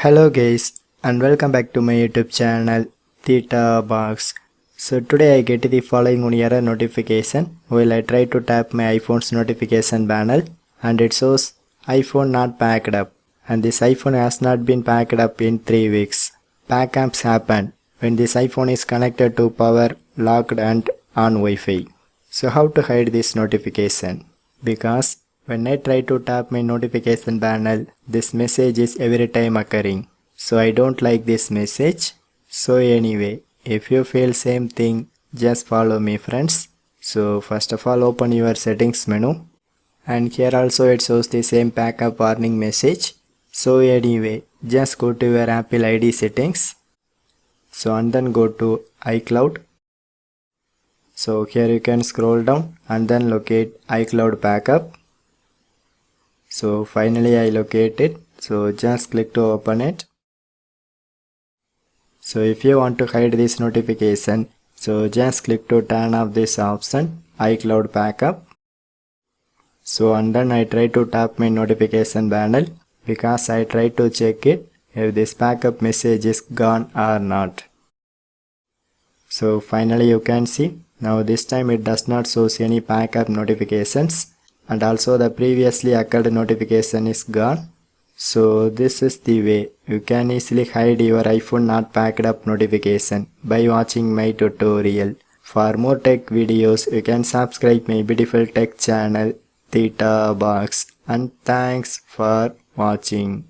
Hello guys and welcome back to my YouTube channel Theta Box. So today I get the following one error notification while I try to tap my iPhone's notification panel and it shows iPhone not packed up, and this iPhone has not been packed up in 3 weeks. Backups happen when this iPhone is connected to power, locked and on Wi-Fi. So how to hide this notification? Because when I try to tap my notification panel, this message is every time occurring. So I don't like this message. So anyway, if you feel same thing, just follow me friends. So first of all, open your settings menu. And here also it shows the same backup warning message. So anyway, just go to your Apple ID settings. So and then go to iCloud. So here you can scroll down and then locate iCloud backup. So finally I locate it. So just click to open it. So if you want to hide this notification, so just click to turn off this option, iCloud backup. So and then I try to tap my notification panel because I try to check it if this backup message is gone or not. So finally you can see now this time it does not show any backup notifications, and also the previously occurred notification is gone. So this is the way you can easily hide your iPhone not packed up notification by watching my tutorial. For more tech videos you can subscribe my beautiful tech channel Theta Box, and thanks for watching.